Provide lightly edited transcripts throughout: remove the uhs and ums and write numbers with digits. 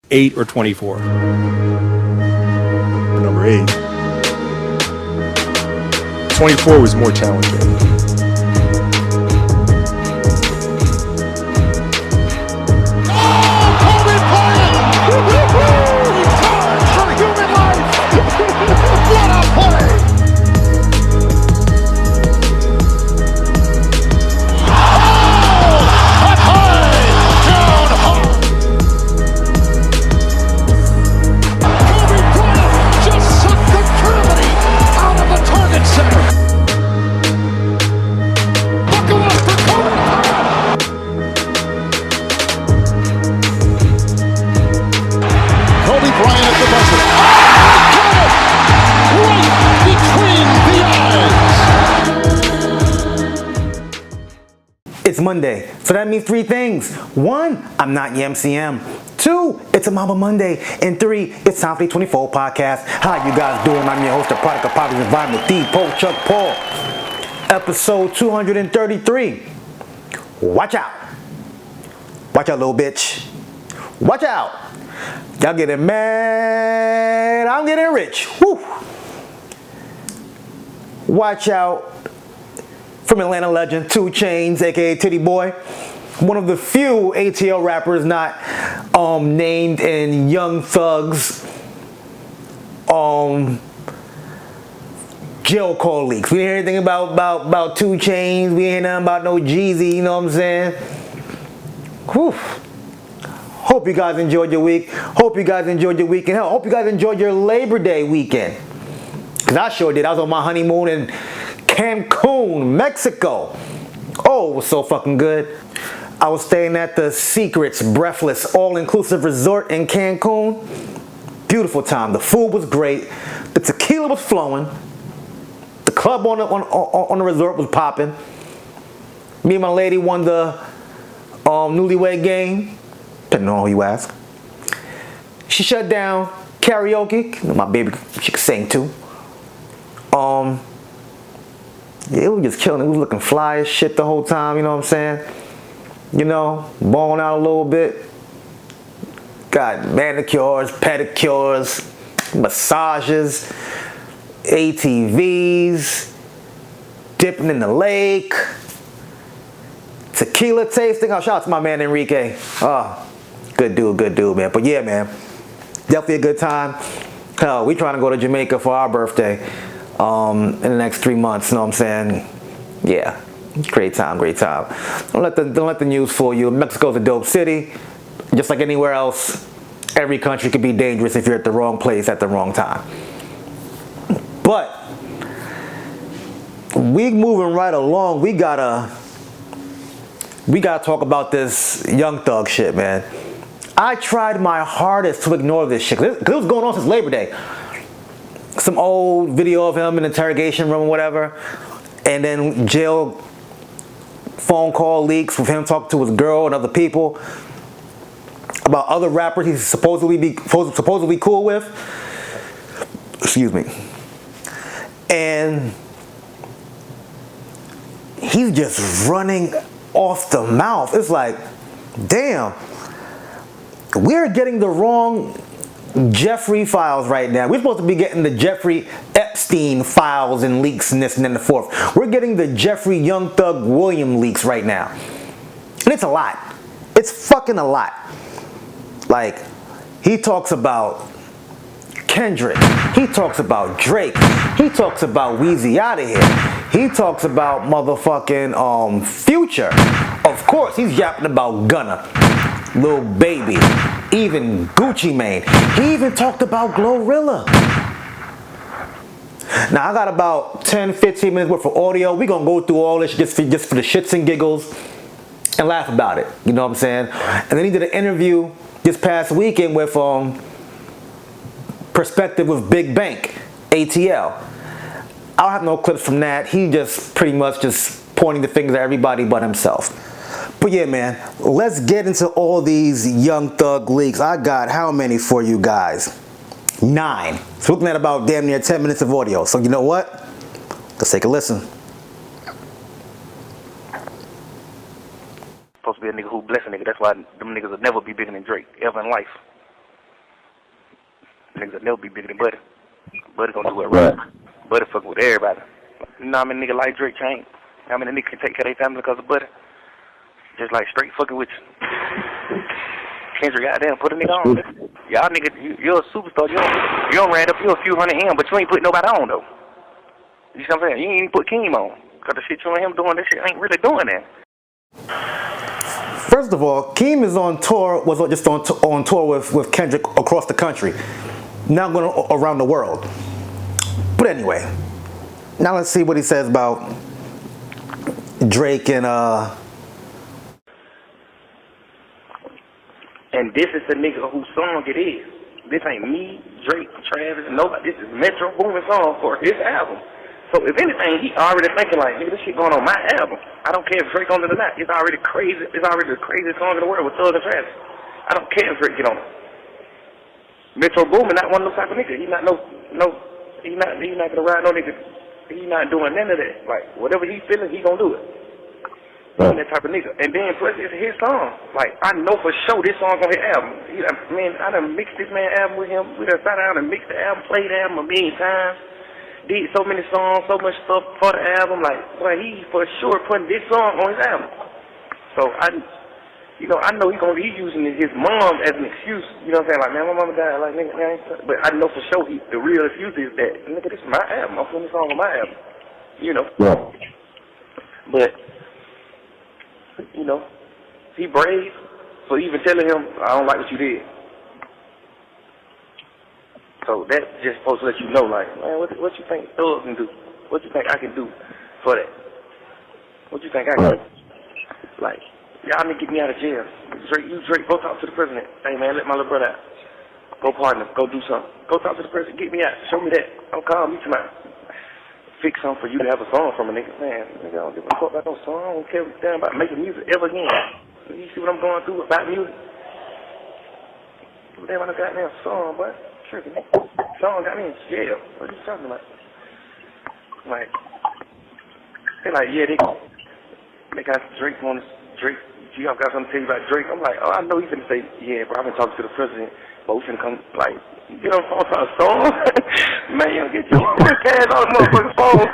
8 or 24? Number 8. 24 was more challenging. It's Monday, so that means 3 things. 1, I'm not your MCM. 2, it's a Mama Monday. And 3, it's time for the 24 podcast. How you guys doing? I'm your host, the product of Poppy's Environment, the Chuck Paul. Episode 233. Watch out. Watch out, little bitch. Watch out. Y'all getting mad, I'm getting rich. Woo. Watch out. From Atlanta legend 2 Chainz, aka Titty Boy, one of the few ATL rappers not named in Young Thug's jail call leaks. We didn't hear anything about 2 Chainz. We ain't nothing about no Jeezy. You know what I'm saying? Whew. Hope you guys enjoyed your week. Hope you guys enjoyed your weekend. Hell, hope you guys enjoyed your Labor Day weekend. Cause I sure did. I was on my honeymoon in Cancun, Mexico. Oh, it was so fucking good. I was staying at the Secrets Breathless All-Inclusive Resort in Cancun. Beautiful time. The food was great. The tequila was flowing. The club on the resort was popping. Me and my lady won the newlywed game. Depending on who you ask. She shut down karaoke. My baby, she could sing too. Yeah, it was just killing. It was looking fly as shit the whole time, you know what I'm saying? You know, balling out a little bit. Got manicures, pedicures, massages, ATVs, dipping in the lake, tequila tasting. Oh, shout out to my man Enrique. Oh, good dude, man. But yeah, man, definitely a good time. We trying to go to Jamaica for our birthday. In the next 3 months, you know what I'm saying? Yeah, great time. Don't let the news fool you. Mexico's a dope city. Just like anywhere else, every country can be dangerous if you're at the wrong place at the wrong time. But we moving right along. We gotta talk about this Young Thug shit, man. I tried my hardest to ignore this shit because it was going on since Labor Day. Some old video of him in the interrogation room or whatever, and then jail phone call leaks with him talking to his girl and other people about other rappers he's supposedly cool with. Excuse me. And he's just running off the mouth. It's like, damn, we're getting the wrong Jeffrey files right now. We're supposed to be getting the Jeffrey Epstein files and leaks and this and then the fourth. We're getting the Jeffrey Young Thug William leaks right now. And it's a lot. It's fucking a lot. Like, he talks about Kendrick. He talks about Drake. He talks about Weezy Outta Here. He talks about motherfucking Future. Of course, he's yapping about Gunna, Lil Baby, even Gucci Mane. He even talked about GloRilla. Now I got about 10-15 minutes worth of audio. We're gonna go through all this just for the shits and giggles and laugh about it. You know what I'm saying? And then he did an interview this past weekend with Perspective with Big Bank, ATL. I don't have no clips from that. He just pretty much just pointing the fingers at everybody but himself. But yeah, man, let's get into all these Young Thug leaks. I got how many for you guys? 9. So we're looking at about damn near 10 minutes of audio. So you know what? Let's take a listen. Supposed to be a nigga who bless a nigga. That's why them niggas will never be bigger than Drake, ever in life. niggas will never be bigger than Buddy. Buddy gonna do it right. Buddy fucking with everybody. You know how many niggas like Drake can't? How many niggas can take care of their family because of Buddy? Just like straight fucking with you. Kendrick, goddamn, put a nigga on. Y'all niggas, you're a superstar. You don't ran up you a few hundred M, but you ain't put nobody on though. You see what I'm saying? You ain't even put Keem on. Cause the shit you and him doing, this shit ain't really doing that. First of all, Keem is on tour, was just on tour with Kendrick across the country, not going around the world. But anyway, now let's see what he says about Drake and And this is the nigga whose song it is. This ain't me, Drake, Travis, nobody. This is Metro Boomin song for his album. So if anything, he already thinking like, nigga, this shit going on my album. I don't care if Drake on it or not. It's already crazy. It's already the craziest song in the world with Thug and Travis. I don't care if Drake get on it. Metro Boomin not one of those type of niggas. He not he not gonna ride no nigga. He not doing none of that. Like whatever he feeling, he gonna do it. Right. That type of nigga. And then plus it's his song. Like I know for sure this song's on his album. I done mixed this man album with him. We done sat down and mixed the album, played the album a million times. Did so many songs, so much stuff for the album. Like, boy, he for sure putting this song on his album. So I know he using his mom as an excuse. You know what I'm saying? Like, man, my mama died. Like, nigga, man. But I know for sure the real excuse is that, nigga, this is my album. I'm putting this song on my album. You know. Yeah. But you know, he brave for even telling him, I don't like what you did. So that just supposed to let you know, like, man, what you think Thug can do? What you think I can do for that? What you think I can do? Like, y'all need to get me out of jail. Drake, go talk to the president. Hey, man, let my little brother out. Go partner, go do something. Go talk to the president, get me out. Show me that. Don't call me tonight. Fix something for you to have a song from a nigga. Man, nigga, I don't give a fuck about no song. I don't care damn about making music ever again. You see what I'm going through about music? Damn, I done got me a song, boy. Tripping. Song got me in jail. What are you talking about? Like, they like, yeah, they got Drake on this. Drake, y'all got something to tell you about Drake. I'm like, oh, I know he's gonna say, yeah, bro, I've been talking to the president, but we finna come, like, get on the phone for a song. Man, you don't get your cash on the motherfucking phone.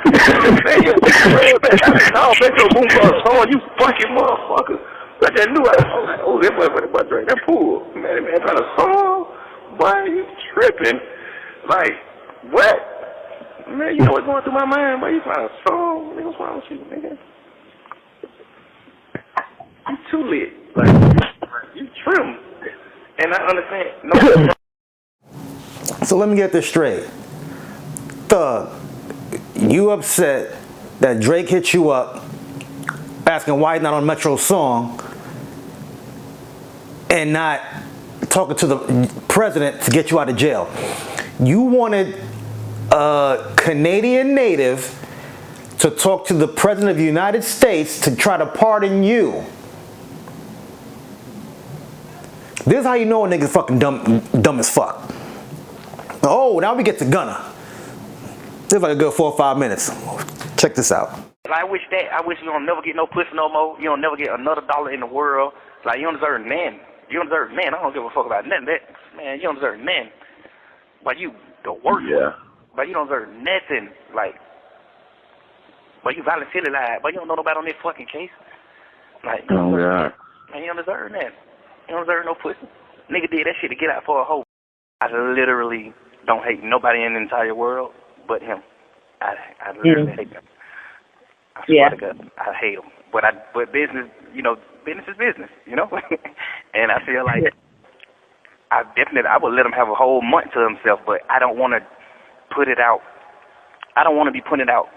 Man, you don't get your red back. I'll bet your boom for a song, you fucking motherfucker. I just knew I was like, oh, that boy Drake, that fool. Man, that man trying to song. Boy, you tripping. Like, what? Man, you know what's going through my mind, boy, you trying to song. Nigga, what's wrong with you, nigga? You too lit. Like, you trim. And I understand. No. So let me get this straight. Thug, you upset that Drake hit you up asking why he's not on Metro's song and not talking to the president to get you out of jail. You wanted a Canadian native to talk to the president of the United States to try to pardon you. This is how you know a nigga's fucking dumb as fuck. Oh, now we get to Gunna. This is like a good 4 or 5 minutes. Check this out. I wish you don't never get no pussy no more. You don't never get another dollar in the world. Like, you don't deserve nothing. You don't deserve nothing. I don't give a fuck about nothing. Man, you don't deserve nothing. But you the worst. Yeah. But you don't deserve nothing. Like, but you voluntarily lied. But you don't know nobody on this fucking case. Like, Oh, yeah. man, you don't deserve nothing. You don't deserve no pussy. Nigga did that shit to get out for a hoe. I literally don't hate nobody in the entire world but him. I literally hate him. I swear to God, I hate him. But business, business is business, And I feel like I would let him have a whole month to himself, but I don't want to put it out. I don't want to be putting it out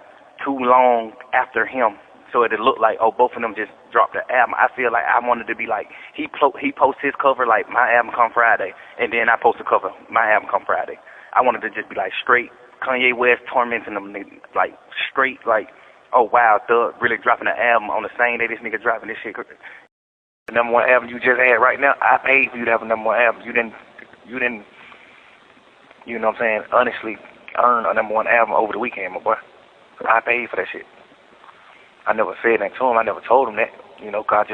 too long after him, so it'll look like, oh, both of them just dropped the album. I feel like I wanted to be like, he posts his cover like, my album come Friday, and then I post the cover, my album come Friday. I wanted to just be like straight Kanye West tormenting them, like straight like, oh wow, Thug really dropping an album on the same day this nigga dropping this shit. The number one album you just had right now, I paid for you to have a number one album. You didn't, you know what I'm saying, honestly earn a number one album over the weekend, my boy. I paid for that shit. I never said that to him. I never told him that, cause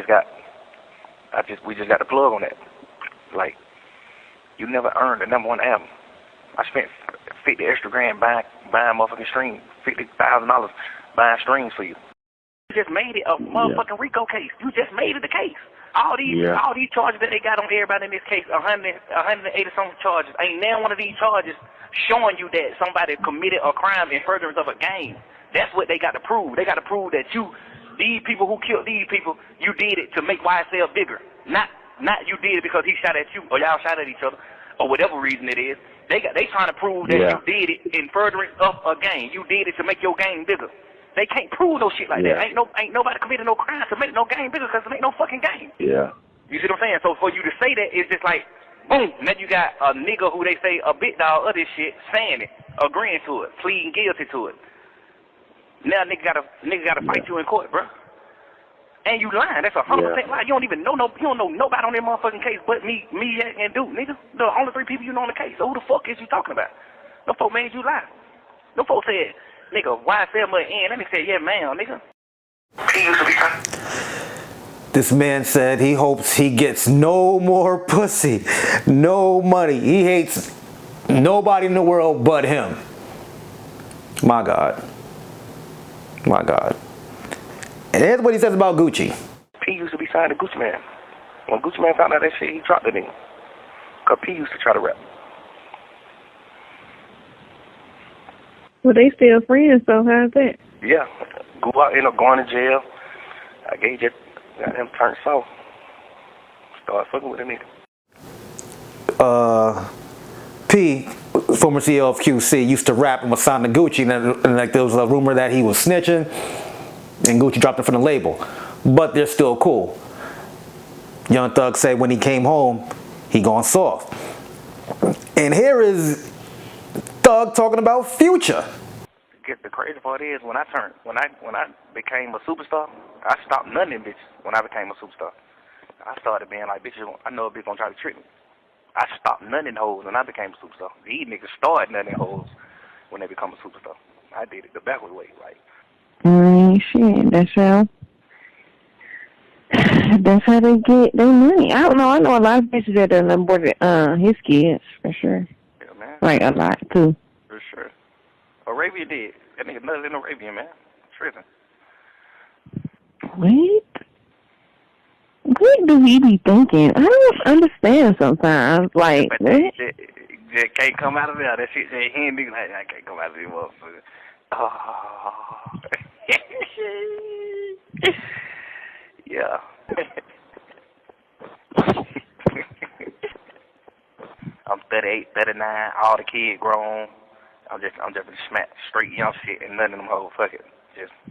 we just got the plug on that. Like, you never earned a number one album. I spent $50 extra grand buying motherfucking streams, $50,000 buying streams for you. You just made it a motherfucking RICO case. You just made it a case. All these charges that they got on everybody in this case, 180 something charges. Ain't now one of these charges showing you that somebody committed a crime in furtherance of a gang. That's what they got to prove. They got to prove that these people who killed these people, you did it to make YSL bigger. Not you did it because he shot at you or y'all shot at each other or whatever reason it is. They trying to prove that you did it in furtherance of a gang. You did it to make your gang bigger. They can't prove no shit like that. Ain't nobody committed no crime to make no gang bigger because there ain't no fucking gang. Yeah. You see what I'm saying? So for you to say that, it's just like, boom, now you got a nigga who they say a big dog of this shit saying it, agreeing to it, pleading guilty to it. Now nigga gotta fight you in court, bro. And you lying. That's 100% lie. You don't even know you don't know nobody on that motherfucking case but me, and Duke, nigga. The only 3 people you know on the case. So who the fuck is you talking about? No folk made you lie. No folk said, nigga, YSL must end. That nigga said, yeah, man, nigga. This man said he hopes he gets no more pussy, no money. He hates nobody in the world but him. My God. My God. And here's what he says about Gucci. P used to be signed to Gucci Man. When Gucci Man found out that shit, he dropped the nigga. Because P used to try to rap. Well, they still friends, so how's that? Yeah. Ended up going to jail. I got him turned soft. Started fucking with a nigga. P, former CEO of QC, used to rap and was signed to Gucci, and like there was a rumor that he was snitching, and Gucci dropped him from the label. But they're still cool. Young Thug said when he came home, he gone soft. And here is Thug talking about Future. The crazy part is when I became a superstar, I stopped none of them bitches when I became a superstar. I started being like, bitches, I know a bitch gonna try to trick me. I stopped none of them hoes when I became a superstar. These niggas started none of them hoes when they become a superstar. I did it the backward way, like. Shit, that's how they get their money. I don't know. I know a lot of bitches that done aborted his kids, for sure. Yeah, man. Like, a lot, too. For sure. Arabia did. That nigga nuts in Arabia, man. Tripping. What do he be thinking? I don't understand sometimes. Like, what? That can't come out of there. That shit, that he ain't nigga like, I can't come out of this motherfucker. Oh. Yeah. I'm 38, 39, all the kids grown. I'm just smack straight young shit and none of them hoes. Fuck it.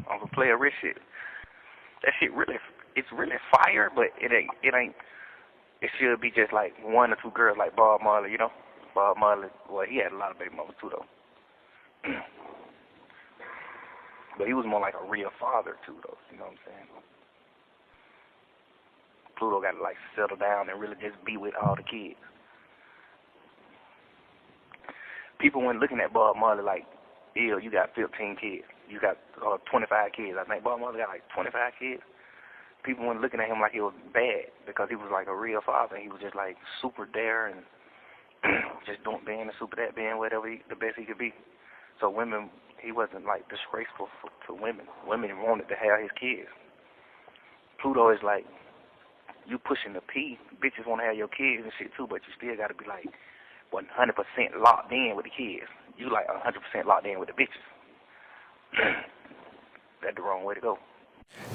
I'm gonna play a rich shit. That shit it's really fire, but it ain't. It should be just like 1 or 2 girls like Bob Marley, you know. Bob Marley, well, he had a lot of baby mamas too though. But he was more like a real father too though. You know what I'm saying? Pluto got to like settle down and really just be with all the kids. People weren't looking at Bob Marley like, ew, you got 15 kids. You got 25 kids. I think Bob Marley got like 25 kids. People weren't looking at him like he was bad because he was like a real father. He was just like super there and just being a super that, being whatever the best he could be. So women, he wasn't like disgraceful to women. Women wanted to have his kids. Pluto is like, you pushing the P, bitches want to have your kids and shit too, but you still got to be like 100% locked in with the kids. You like 100% locked in with the bitches. That's the wrong way to go.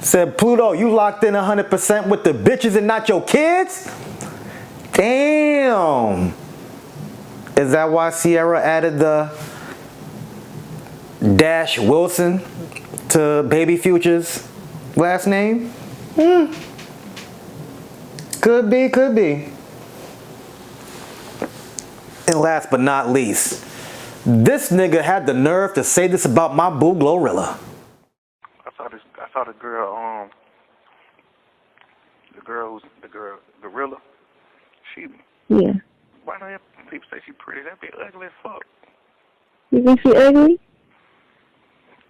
Said Pluto, you locked in 100% with the bitches and not your kids? Damn. Is that why Sierra added the Dash Wilson to Baby Future's last name? Could be. And last but not least, this nigga had the nerve to say this about my boo GloRilla. I saw the girl, GloRilla. Yeah. Why do people say she pretty? That be ugly as fuck. You think she ugly?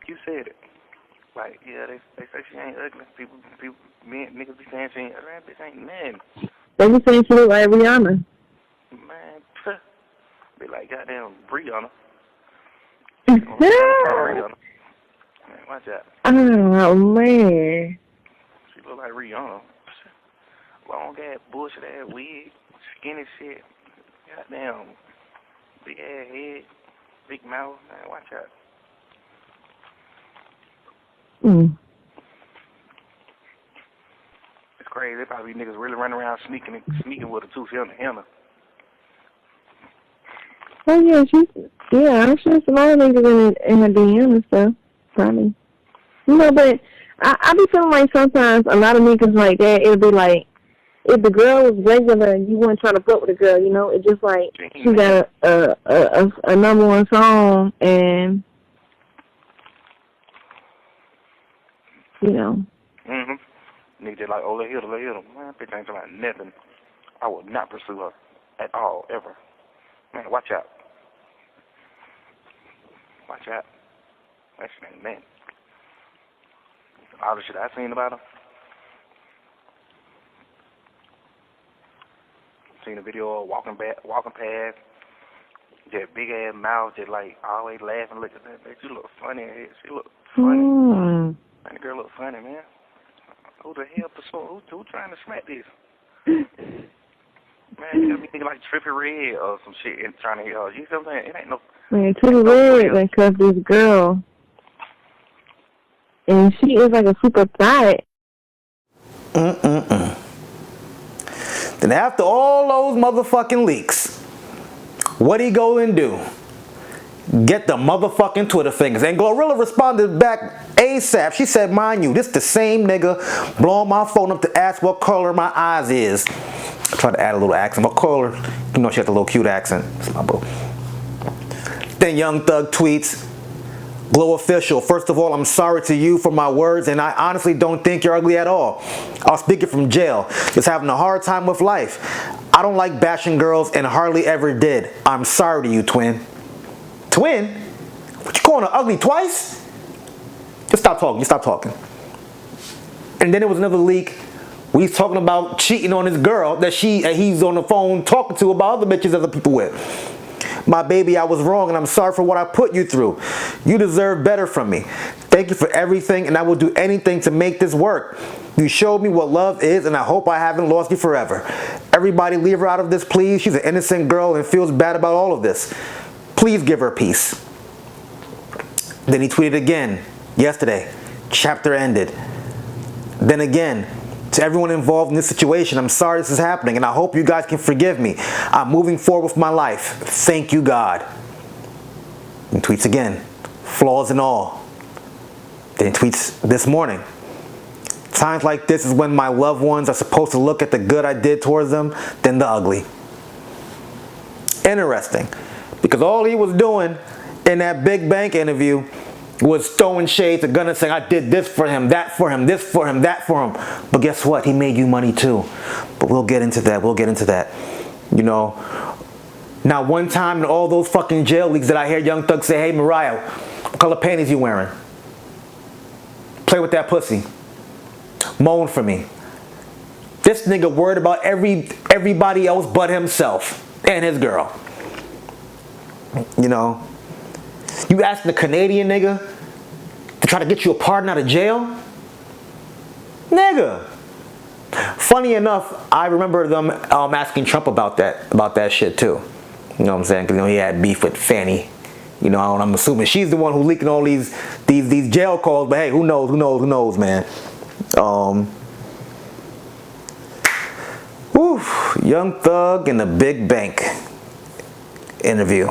You said it. Like, yeah, they say she ain't ugly. People, niggas be saying she ain't ugly. That bitch ain't nothing. They be saying she look like Rihanna. Man, Be like goddamn Brianna. Rihanna. Man, watch out. Oh, man. She look like Rihanna. Long ass, bullshit ass wig, skinny shit. Goddamn, big ass head, big mouth. Man, watch out. It's crazy. There probably be niggas really running around sneaking with her too. She on the henna. Oh, yeah, I'm sure some other niggas in her DM and stuff. Probably. You know, but I be feeling like sometimes a lot of niggas like that, it'll be like, if the girl was regular and you weren't trying to fuck with the girl, you know, it's just like she got a number one song and, you know. Niggas just like, oh, let hit her. Man, bitch ain't talking about nothing. I would not pursue her at all, ever. Man, watch out. Watch out. That shit ain't man. All the shit I seen about her. Seen a video of walking past, just big ass mouth, just like always laughing. Look at that bitch. You look funny. She look funny. Man, the girl look funny, man. Who the hell pursuing? Who trying to smack this? Man, you be thinking like Trippie Redd or some shit and trying to hit her. You see what I'm saying? It ain't no. Man, Trippie Redd done cuffed this girl, and she is like a super thot. Then after all those motherfucking leaks, what he go and do? Get the motherfucking Twitter fingers. And GloRilla responded back ASAP. She said, mind you, this the same nigga blowing my phone up to ask what color my eyes is. I tried to add a little accent. What color? You know she has a little cute accent. It's my boo. Then Young Thug tweets, Glo official, first of all, I'm sorry to you for my words, and I honestly don't think you're ugly at all. I'll speak it from jail. Just having a hard time with life. I don't like bashing girls and hardly ever did. I'm sorry to you, twin. Twin? What, you calling her ugly twice? Just stop talking. Just stop talking. And then there was another leak. He's talking about cheating on his girl that he's on the phone talking to about other bitches other people with. My baby, I was wrong and I'm sorry for what I put you through. You deserve better from me. Thank you for everything and I will do anything to make this work. You showed me what love is and I hope I haven't lost you forever. Everybody leave her out of this, please. She's an innocent girl and feels bad about all of this. Please give her peace. Then he tweeted again yesterday. Chapter ended. Then again, to everyone involved in this situation, I'm sorry this is happening and I hope you guys can forgive me. I'm moving forward with my life. Thank you, God. And tweets again, flaws and all. Then he tweets this morning. Times like this is when my loved ones are supposed to look at the good I did towards them, then the ugly. Interesting, because all he was doing in that Big Bank interview was throwing shade to Gunna, saying, I did this for him, that for him, this for him, that for him. But guess what? He made you money too. But we'll get into that. We'll get into that. You know, now one time in all those fucking jail leaks that I hear Young Thug say, hey, Mariah, what color panties you wearing? Play with that pussy. Moan for me. This nigga worried about everybody else but himself and his girl. You know, you asking the Canadian nigga to try to get you a pardon out of jail? Nigga. Funny enough, I remember them asking Trump about that shit too. You know what I'm saying? Because, you know, he had beef with Fannie. You know, I'm assuming she's the one who leaking all these jail calls. But hey, who knows, man. Young Thug in the Big Bank interview.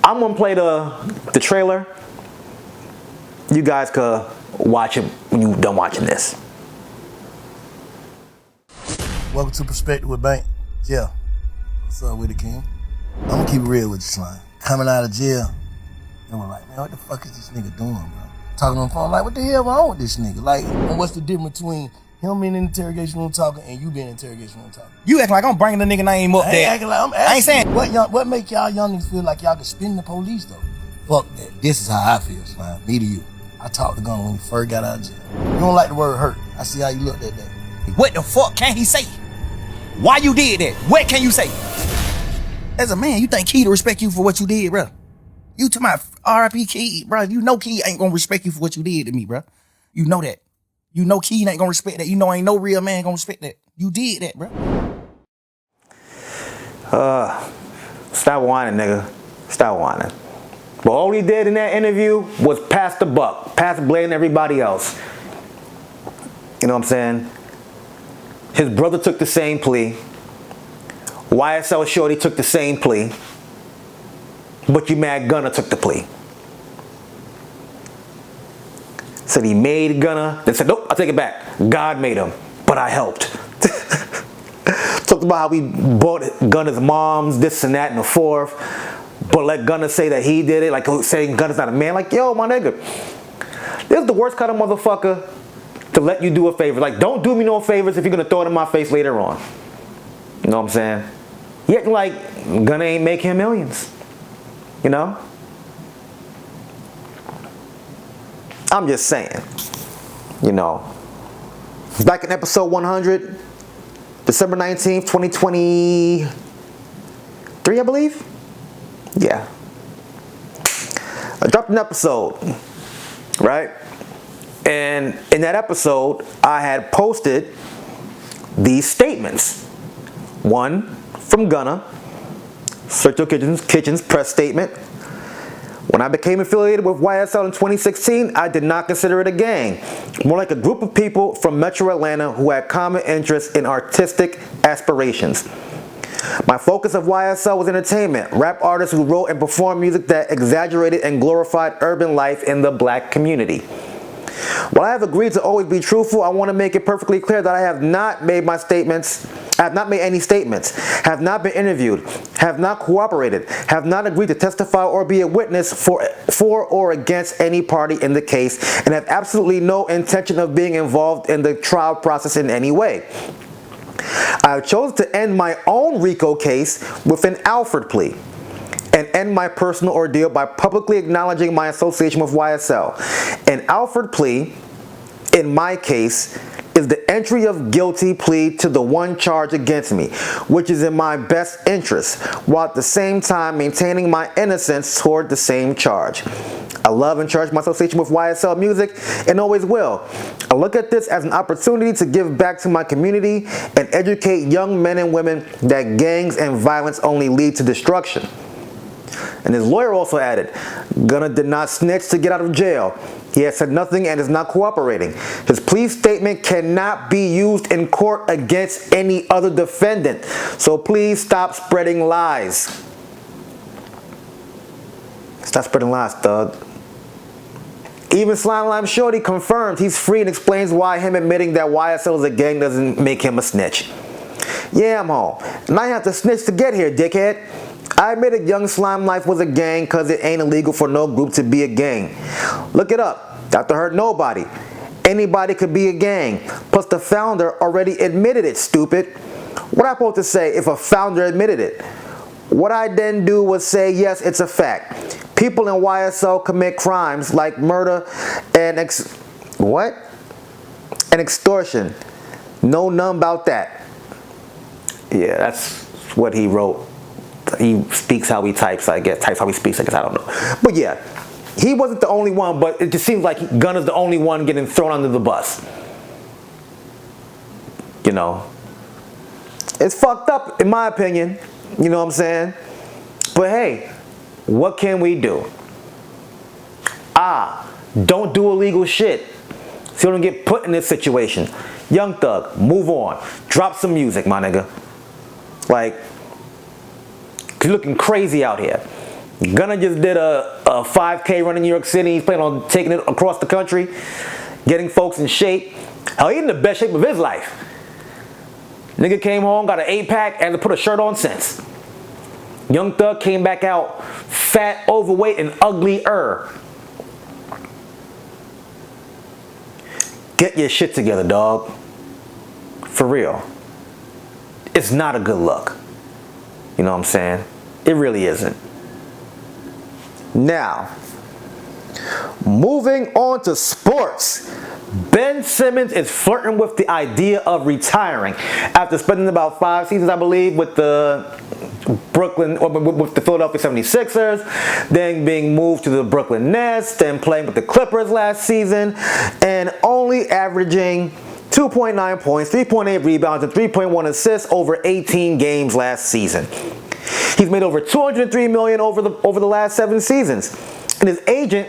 I'm gonna play the trailer. You guys could watch it when you're done watching this. Welcome to Perspective with Bank. Yeah. What's up with it, King? I'm gonna keep it real with you, Slime. Coming out of jail, and we're like, man, what the fuck is this nigga doing, bro? Talking on the phone, like, what the hell wrong with this nigga? Like, and what's the difference between him being in the interrogation room talking and you being in the interrogation room talking? You act like I'm bringing the nigga name up there. Acting like I'm asking. I ain't saying. What make y'all young niggas feel like y'all can spin the police, though? Fuck that. This is how I feel, Slime. Me to you. I talked to Gunna when he first got out of jail. You don't like the word hurt. I see how you looked at that. What the fuck can he say? Why you did that? What can you say? As a man, you think Key to respect you for what you did, bro? You to my R.I.P. Key, bro. You know Key ain't gonna respect you for what you did to me, bro. You know that. You know Key ain't gonna respect that. You know ain't no real man gonna respect that. You did that, bro. Stop whining, nigga. Stop whining. But all he did in that interview was pass the buck. Pass blaming everybody else. You know what I'm saying? His brother took the same plea. YSL Shawty took the same plea. But you mad Gunna took the plea. Said he made Gunna. Then said, nope, I'll take it back. God made him, but I helped. Talked about how we bought Gunna's moms, this and that and the fourth. But let Gunna say that he did it. Like saying Gunna's not a man. Like, yo, my nigga. This is the worst kind of motherfucker to let you do a favor. Like, don't do me no favors if you're going to throw it in my face later on. You know what I'm saying? Yet, like, Gunna ain't make him millions. You know? I'm just saying. You know. Back in episode 100, December 19th, 2023, I believe? Yeah. I dropped an episode, right? And in that episode, I had posted these statements. One from Gunna, Circle Kitchens press statement. When I became affiliated with YSL in 2016, I did not consider it a gang. More like a group of people from Metro Atlanta who had common interests in artistic aspirations. My focus of YSL was entertainment, rap artists who wrote and performed music that exaggerated and glorified urban life in the black community. While I have agreed to always be truthful, I want to make it perfectly clear that I have not made my statements. I have not made any statements, have not been interviewed, have not cooperated, have not agreed to testify or be a witness for or against any party in the case, and have absolutely no intention of being involved in the trial process in any way. I have chosen to end my own RICO case with an Alford plea and end my personal ordeal by publicly acknowledging my association with YSL. An Alford plea, in my case, is the entry of guilty plea to the one charge against me, which is in my best interest, while at the same time maintaining my innocence toward the same charge. I love and cherish my association with YSL Music and always will. I look at this as an opportunity to give back to my community and educate young men and women that gangs and violence only lead to destruction. And his lawyer also added, Gunna did not snitch to get out of jail. He has said nothing and is not cooperating. His plea statement cannot be used in court against any other defendant. So please stop spreading lies. Stop spreading lies, thug. Even SlimeLife Shorty confirmed he's free and explains why him admitting that YSL is a gang doesn't make him a snitch. Yeah, I'm home. And I have to snitch to get here, dickhead. I admitted Young SlimeLife was a gang because it ain't illegal for no group to be a gang. Look it up. Not to hurt nobody. Anybody could be a gang. Plus the founder already admitted it, stupid. What am I supposed to say if a founder admitted it? What I then do was say, yes, it's a fact. People in YSL commit crimes like murder and extortion. No, none about that. Yeah, that's what he wrote. He speaks how he types, I guess. Types how he speaks, I guess. I don't know. But yeah, he wasn't the only one, but it just seems like Gunna's the only one getting thrown under the bus. You know. It's fucked up, in my opinion. You know what I'm saying? But hey, what can we do? Don't do illegal shit so you don't get put in this situation. Young Thug, move on. Drop some music, my nigga. Like, you're looking crazy out here. Gunna just did a 5K run in New York City. He's planning on taking it across the country, getting folks in shape. Hell, he's in the best shape of his life. Nigga came home, got an 8-pack, and put a shirt on since. Young Thug came back out fat, overweight, and ugly-er. Get your shit together, dog. For real. It's not a good look. You know what I'm saying? It really isn't. Now, moving on to sports. Ben Simmons is flirting with the idea of retiring after spending about 5 seasons, I believe, with the Brooklyn, or with the Philadelphia 76ers, then being moved to the Brooklyn Nets, then playing with the Clippers last season, and only averaging 2.9 points, 3.8 rebounds, and 3.1 assists over 18 games last season. He's made over $203 million over the last 7 seasons, and his agent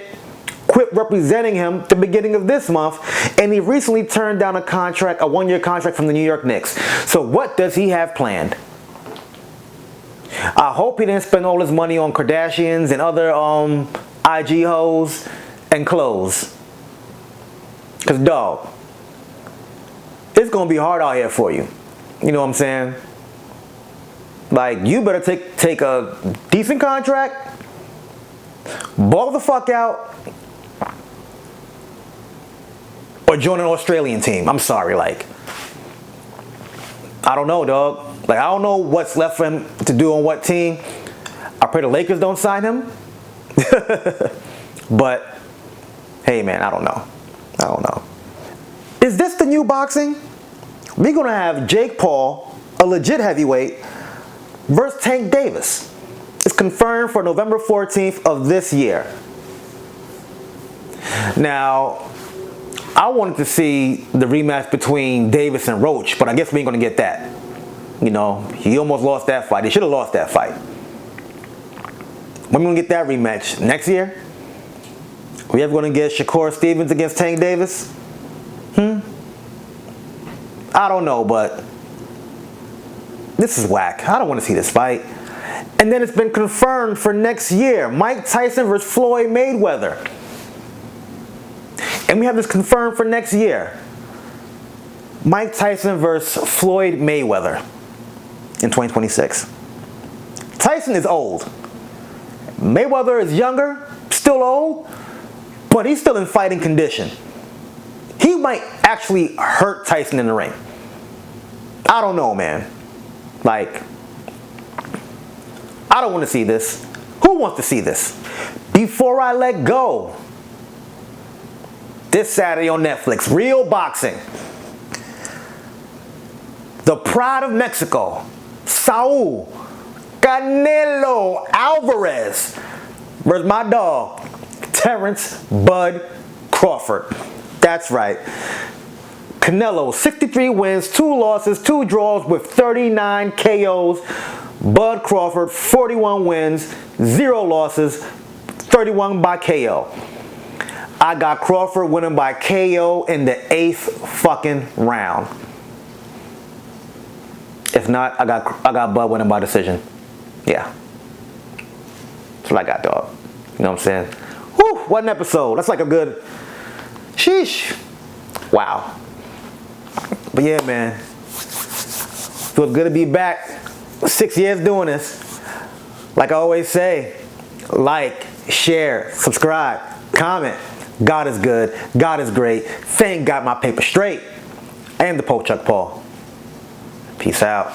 quit representing him at the beginning of this month, and he recently turned down a 1-year contract from the New York Knicks. So what does he have planned? I hope he didn't spend all his money on Kardashians and other IG hoes and clothes. Cause dog, it's gonna be hard out here for you. You know what I'm saying? Like, you better take a decent contract, ball the fuck out, or join an Australian team. I'm sorry, like, I don't know, dog. Like, I don't know what's left for him to do on what team. I pray the Lakers don't sign him. But, hey man, I don't know. I don't know. Is this the new boxing? We're going to have Jake Paul, a legit heavyweight, versus Tank Davis. It's confirmed for November 14th of this year. Now, I wanted to see the rematch between Davis and Roach, but I guess we ain't going to get that. You know, he almost lost that fight. He should have lost that fight. When are we going to get that rematch? Next year? Are we ever going to get Shakur Stevens against Tank Davis? I don't know, but this is whack. I don't want to see this fight. And then it's been confirmed for next year. Mike Tyson versus Floyd Mayweather. And we have this confirmed for next year. Mike Tyson versus Floyd Mayweather in 2026. Tyson is old. Mayweather is younger, still old, but he's still in fighting condition. He might actually hurt Tyson in the ring. I don't know, man. Like, I don't want to see this. Who wants to see this? Before I Let Go. This Saturday on Netflix, Real Boxing. The Pride of Mexico, Saul Canelo Alvarez versus my dog, Terrence Bud Crawford. That's right. Canelo, 63 wins, 2 losses, 2 draws with 39 KOs. Bud Crawford, 41 wins, 0 losses, 31 by KO. I got Crawford winning by KO in the 8th fucking round. If not, I got Bud winning by decision. Yeah. That's what I got, dog. You know what I'm saying? Whew, what an episode. That's like a good... Sheesh. Wow. But yeah, man. Feels good to be back. 6 years doing this. Like I always say, like, share, subscribe, comment. God is good. God is great. Thank God my paper straight. I am the Pochuck Paul. Peace out.